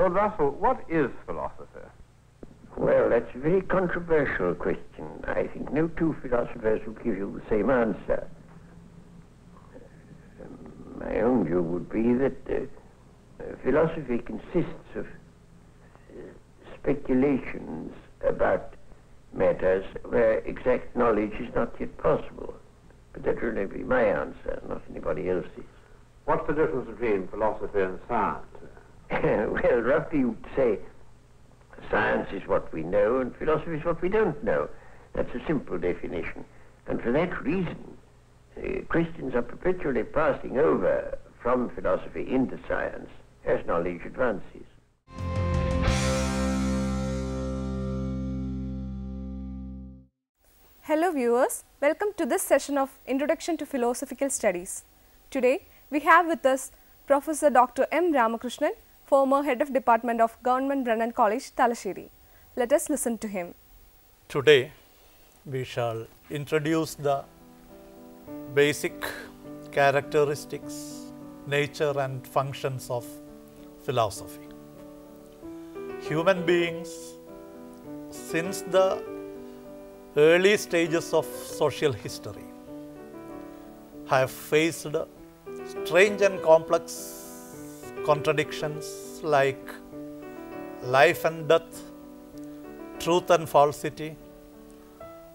Lord Russell, what is philosophy? Well, that's a very controversial question. I think no two philosophers will give you the same answer. My own view would be that philosophy consists of speculations about matters where exact knowledge is not yet possible. But that will only be my answer, not anybody else's. What's the difference between philosophy and science? Well, roughly you would say science is what we know and philosophy is what we don't know. That's a simple definition. And for that reason, Christians are perpetually passing over from philosophy into science as knowledge advances. Hello viewers, welcome to this session of Introduction to Philosophical Studies. Today we have with us Professor Dr. M. Ramakrishnan, former Head of Department of Government Brennan College, Talasheri. Let us listen to him. Today we shall introduce the basic characteristics, nature and functions of philosophy. Human beings, since the early stages of social history, have faced strange and complex contradictions like life and death, truth and falsity,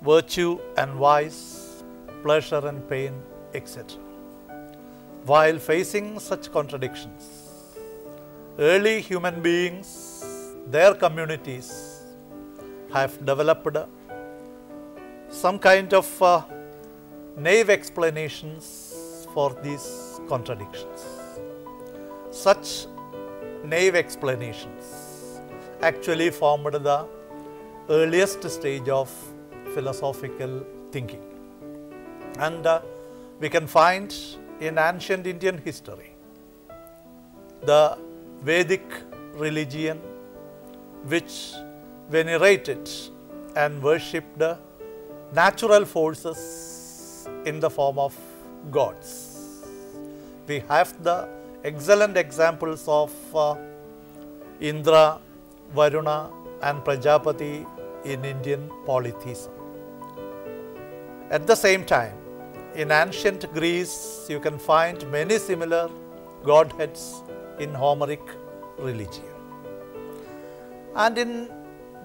virtue and vice, pleasure and pain, etc. While facing such contradictions, early human beings, their communities have developed some kind of naive explanations for these contradictions. Such naive explanations actually formed the earliest stage of philosophical thinking. And we can find in ancient Indian history the Vedic religion which venerated and worshipped natural forces in the form of gods. We have the excellent examples of Indra, Varuna and Prajapati in Indian polytheism. At the same time, in ancient Greece, you can find many similar godheads in Homeric religion. And in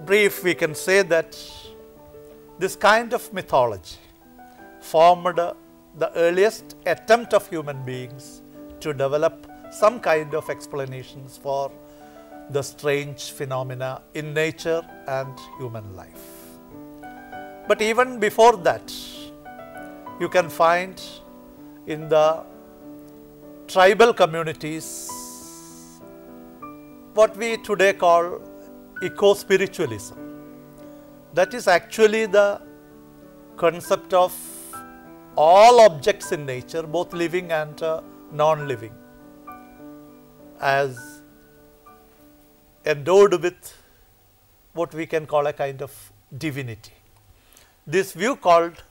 brief, we can say that this kind of mythology formed the earliest attempt of human beings to develop some kind of explanations for the strange phenomena in nature and human life. But even before that, you can find in the tribal communities what we today call eco-spiritualism. That is actually the concept of all objects in nature, both living and non-living, as endowed with what we can call a kind of divinity. This view called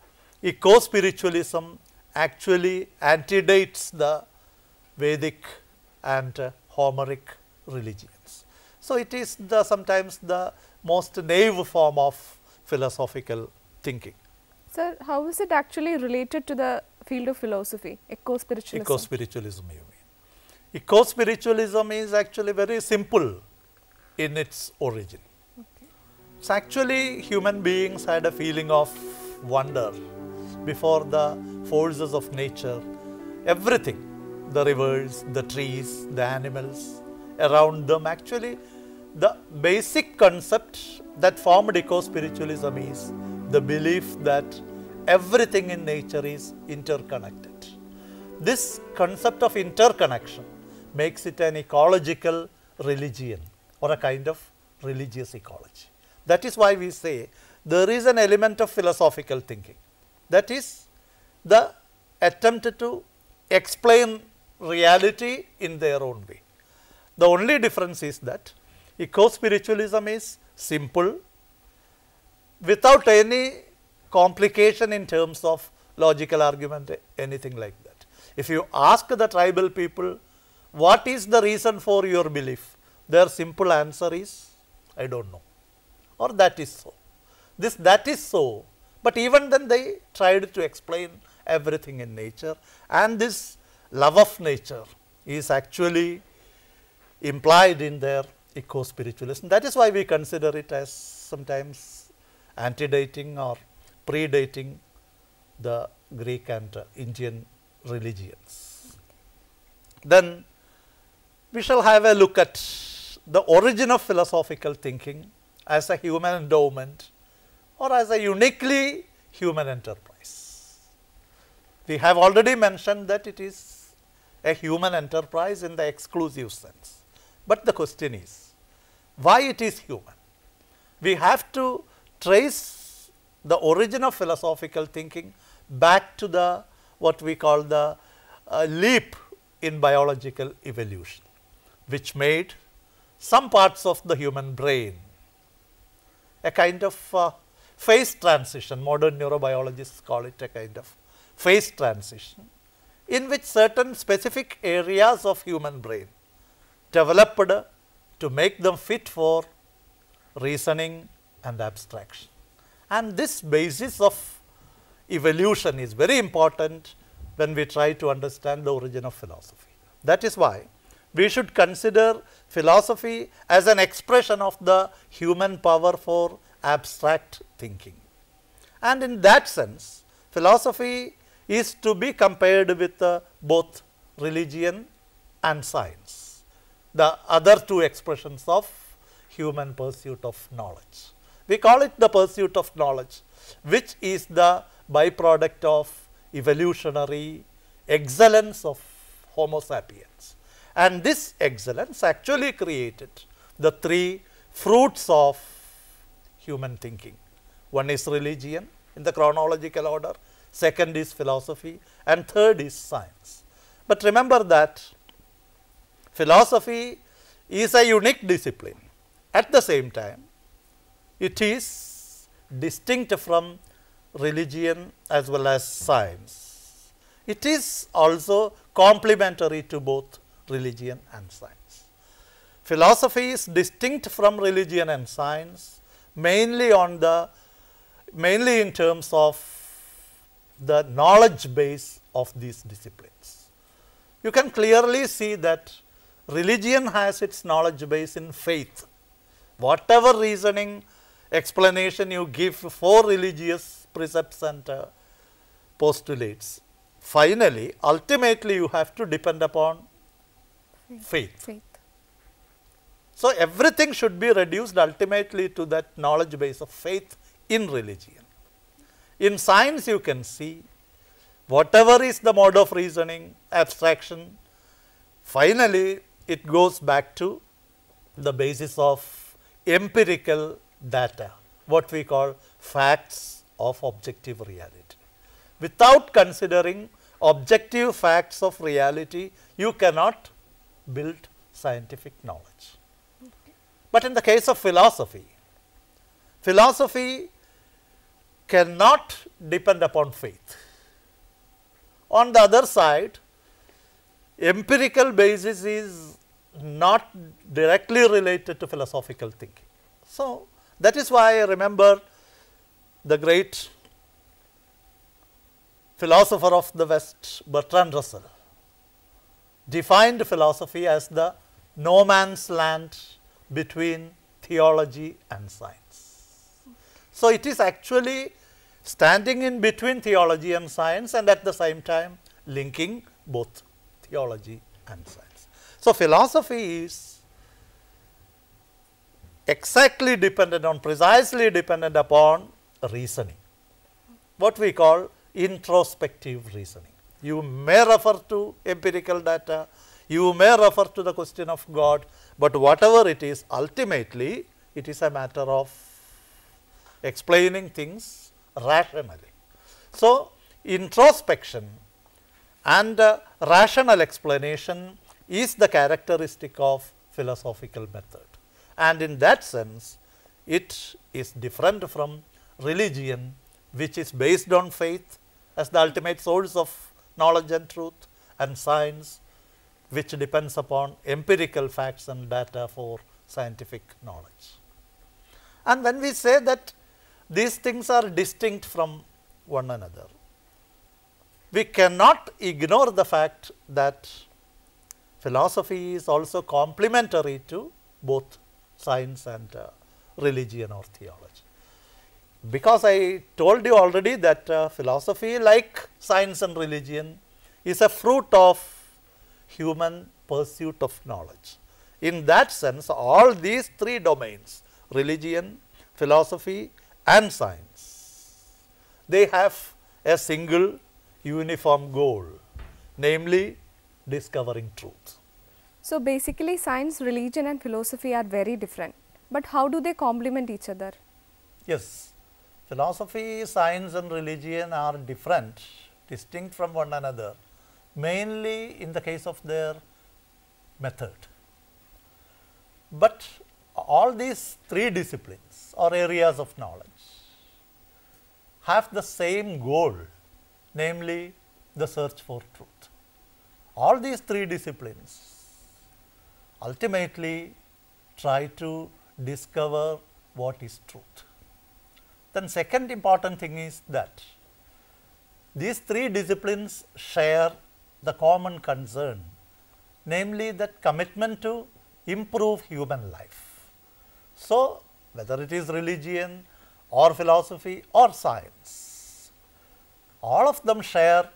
eco-spiritualism actually antedates the Vedic and Homeric religions. So it is sometimes the most naive form of philosophical thinking. Sir, how is it actually related to the field of philosophy, eco-spiritualism? Eco-spiritualism, you mean. Eco-spiritualism is actually very simple in its origin. Okay. It's actually human beings had a feeling of wonder before the forces of nature. Everything, the rivers, the trees, the animals around them, actually the basic concept that formed eco-spiritualism is the belief that everything in nature is interconnected. This concept of interconnection makes it an ecological religion or a kind of religious ecology. That is why we say there is an element of philosophical thinking. That is the attempt to explain reality in their own way. The only difference is that eco-spiritualism is simple, without any complication in terms of logical argument, anything like that. If you ask the tribal people, what is the reason for your belief? their simple answer is, I don't know, or that is so. This that is so, but even then they tried to explain everything in nature, and this love of nature is actually implied in their eco-spiritualism. That is why we consider it as sometimes antedating or predating the Greek and Indian religions. Then we shall have a look at the origin of philosophical thinking as a human endowment or as a uniquely human enterprise. We have already mentioned that it is a human enterprise in the exclusive sense. But the question is, why it is human? We have to trace the origin of philosophical thinking back to the what we call the leap in biological evolution, which made some parts of the human brain a kind of phase transition. Modern neurobiologists call it a kind of phase transition, in which certain specific areas of human brain developed to make them fit for reasoning and abstraction. And this basis of evolution is very important when we try to understand the origin of philosophy. That is why we should consider philosophy as an expression of the human power for abstract thinking. And in that sense, philosophy is to be compared with both religion and science, the other two expressions of human pursuit of knowledge. We call it the pursuit of knowledge, which is the byproduct of evolutionary excellence of Homo sapiens. And this excellence actually created the three fruits of human thinking. One is religion in the chronological order, second is philosophy, and third is science. But remember that philosophy is a unique discipline. At the same time, it is distinct from religion as well as science. It is also complementary to both religion and science. Philosophy is distinct from religion and science mainly in terms of the knowledge base of these disciplines. You can clearly see that religion has its knowledge base in faith. Whatever reasoning explanation you give for religious precepts and postulates, finally, ultimately you have to depend upon faith. So, everything should be reduced ultimately to that knowledge base of faith in religion. In science, you can see whatever is the mode of reasoning, abstraction, finally, it goes back to the basis of empirical data, what we call facts of objective reality. Without considering objective facts of reality, you cannot build scientific knowledge. But in the case of philosophy, philosophy cannot depend upon faith. On the other side, empirical basis is not directly related to philosophical thinking. So, that is why I remember the great philosopher of the West, Bertrand Russell, defined philosophy as the no man's land between theology and science. So, it is actually standing in between theology and science and at the same time linking both theology and science. So, philosophy is exactly precisely dependent upon reasoning, what we call introspective reasoning. You may refer to empirical data, you may refer to the question of God, but whatever it is, ultimately it is a matter of explaining things rationally. So, introspection and rational explanation is the characteristic of philosophical method, and in that sense it is different from religion, which is based on faith as the ultimate source of knowledge and truth, and science, which depends upon empirical facts and data for scientific knowledge. And when we say that these things are distinct from one another, we cannot ignore the fact that philosophy is also complementary to both science and religion or theology. Because I told you already that philosophy, like science and religion, is a fruit of human pursuit of knowledge. In that sense, all these three domains, religion, philosophy and science, they have a single uniform goal, namely discovering truth. So basically science, religion and philosophy are very different, but how do they complement each other? Yes, philosophy, science and religion are different, distinct from one another, mainly in the case of their method. But all these three disciplines or areas of knowledge have the same goal, namely the search for truth. All these three disciplines ultimately try to discover what is truth. Then second important thing is that these three disciplines share the common concern, namely that commitment to improve human life. So, whether it is religion or philosophy or science, all of them share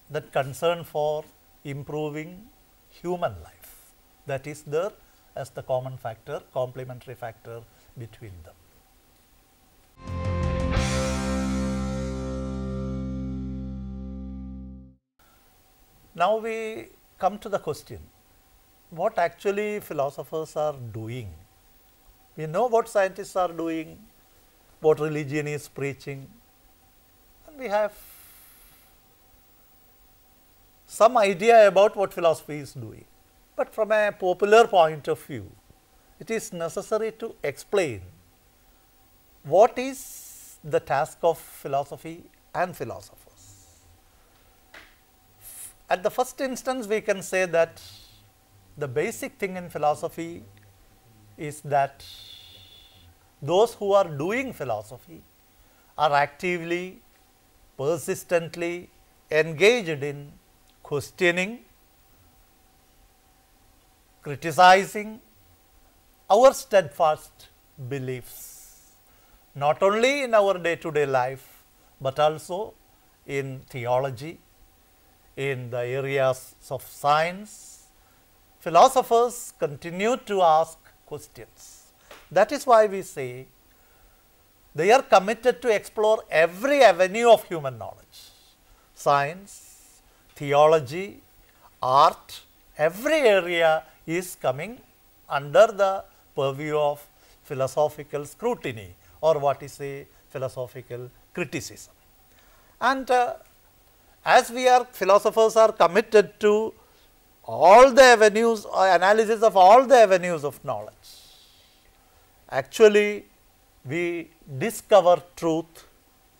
that concern for improving human life. That is there as the common factor, complementary factor between them. Now we come to the question, what actually philosophers are doing? We know what scientists are doing, what religion is preaching, and we have some idea about what philosophy is doing. But from a popular point of view, it is necessary to explain what is the task of philosophy and philosophers. At the first instance, we can say that the basic thing in philosophy is that those who are doing philosophy are actively, persistently engaged in questioning, criticizing our steadfast beliefs, not only in our day-to-day life, but also in theology, in the areas of science. Philosophers continue to ask questions. That is why we say they are committed to explore every avenue of human knowledge. Science, theology, art, every area is coming under the purview of philosophical scrutiny, or what is a philosophical criticism. And as philosophers are committed to all the avenues or analysis of all the avenues of knowledge, actually we discover truth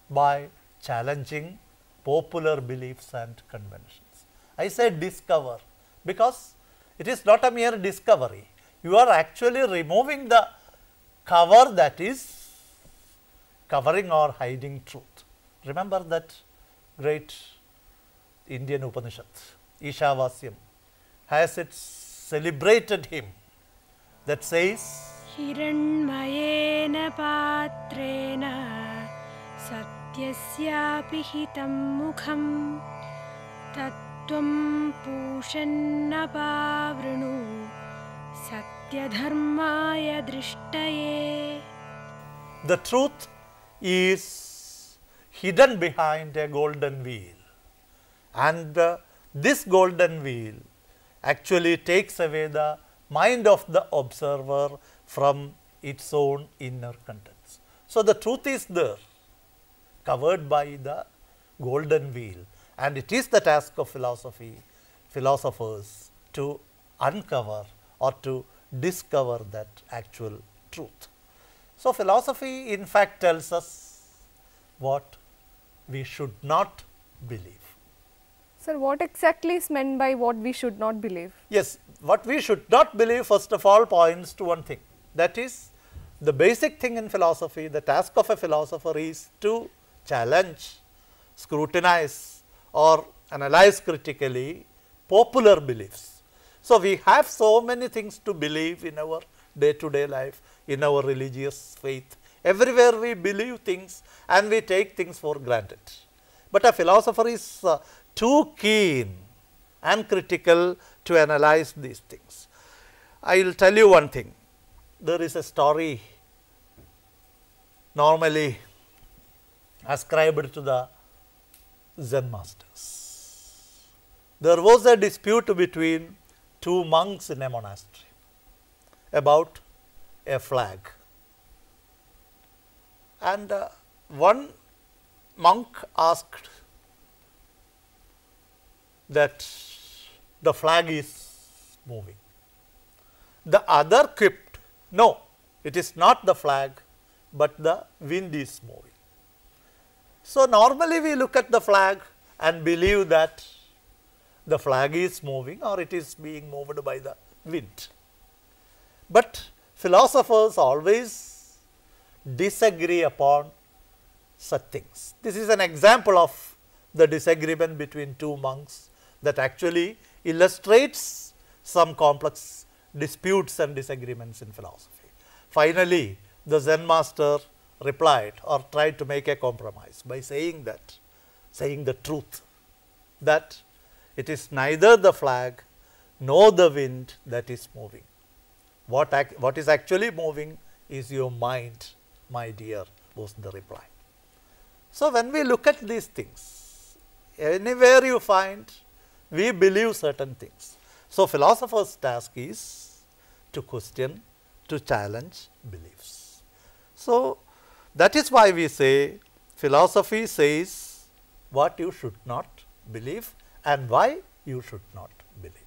by challenging popular beliefs and conventions. I say discover because it is not a mere discovery. You are actually removing the cover that is covering or hiding truth. Remember that great Indian Upanishad, Ishavasya, has its celebrated hymn that says, Hiranmayena patrena satyasyapi hitam mukham tattvam pushannapavrunu satyadharmaya drishtaye. The truth is hidden behind a golden veil, and this golden veil actually takes away the mind of the observer from its own inner contents. So, the truth is there, covered by the golden veil, and it is the task of philosophers to uncover or to discover that actual truth. So, philosophy in fact tells us what we should not believe. Sir, what exactly is meant by what we should not believe? Yes, what we should not believe first of all points to one thing, that is the basic thing in philosophy, the task of a philosopher is to challenge, scrutinize or analyze critically popular beliefs. So, we have so many things to believe in our day to day life, in our religious faith, everywhere we believe things and we take things for granted. But a philosopher is too keen and critical to analyze these things. I will tell you one thing. There is a story normally ascribed to the Zen masters. There was a dispute between two monks in a monastery about a flag, and one monk asked that the flag is moving. The other quipped, no, it is not the flag, but the wind is moving. So, normally we look at the flag and believe that the flag is moving or it is being moved by the wind. But philosophers always disagree upon such things. This is an example of the disagreement between two monks that actually illustrates some complex disputes and disagreements in philosophy. Finally, the Zen master replied or tried to make a compromise by saying the truth, that it is neither the flag nor the wind that is moving. What is actually moving is your mind, my dear, was the reply. So, when we look at these things, anywhere you find, we believe certain things. So, philosopher's task is to question, to challenge beliefs. So, that is why we say philosophy says what you should not believe and why you should not believe.